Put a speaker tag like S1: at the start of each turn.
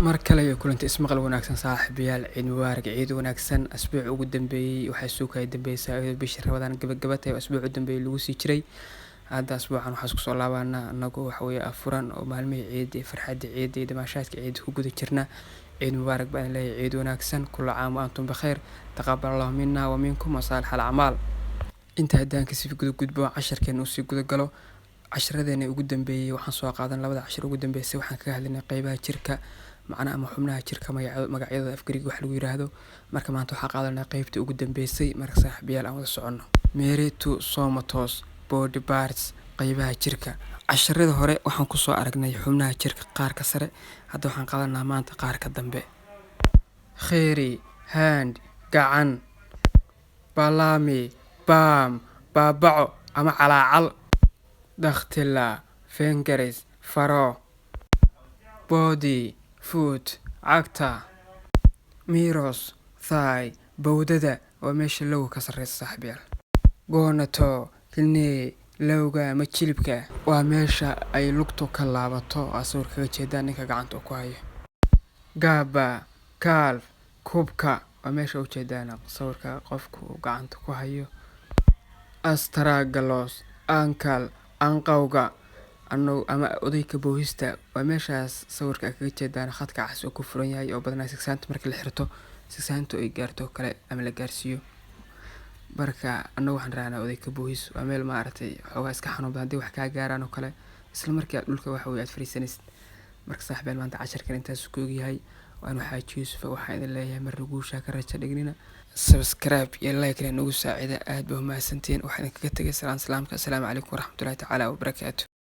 S1: mar kale iyo kulanti ismaqal wanaagsan saaxiibayaal ciid mubaarak ciid wanaagsan asbuuc ugu dambeeyay waxaa soo kay dambeysay iyadoo bishii Ramadaan gabagabada ee asbuuc ugu dambeeyay lagu sii jiray hadda asbuucan waxaan isku soo laabanaa anagoo waxa weeye afuran oo maalmihii ciid iyo farxadda ciid iyo damaashaadka ciid ku guda jirna ciid mubaarak baan leeyahay ciid wanaagsan kullu caam wa antum bikhair taqabbal Allahu minna wa minkum wa salih al a'mal inta haddaan ka sii gudbo casharkeena uu sii guda galo casharadeenii ugu dambeeyay waxaan soo qaadan labada cashar ugu dambeysay waxaan kaga hadlaynay qaybaha jirka macnaha ama xubnaha jirka magacyada afgariga wax lagu yiraahdo marka maanta waxaan qaadanaa qaybtii ugu dambeysay marka saaxiibayaal aan wada socono meretu somatos body parts qaybaha jirka casharada hore waxaan ku soo aragnay xubnaha jirka qaar ka sare hadda waxaan qaadanaa maanta qaar ka dambe khayri hand gacan balami bam baabaco ama calaacal dakhtila fingers faro body foot cagta miros thigh bowdada waa meesha lowga ka sarreysa saaxiibayaal goonato kilney lowga ama jilibka waa meesha ay lugtu ka laabato asawir kaga jeedaan ninka gacanta ku hayo gaba calf kubka waa meesha u jeedaan sawirka qofku gacanta ku hayo astragalus ankle anqawga ama odayka boohista waa meeshaas sawirka kaga jeedaan khadka cas oo ku furan yahay oo badanaa 6 cm markii la xirto 6 cm ay gaarto kale ama la gaarsiiyo marka anagu waxaan raacnaa odayka boohis waa meel maaragtay xoogaa iska xanuun badan hadii wax ka gaaraan oo kale isla markii dhulka waxa weeye aad fariisanaysid marka saaxiibayaal maanta casharkan intaas ku ogyahay waan waxa Yuusuf waxaan idin leeyahay mar guusha ka raja dhignina subscribe iyo like nagu saacida aad baa mahadsantiin waxaan kaga tagay salaamka assalaamu calaykum waraxmatullaahi tacaala wa barakaatuh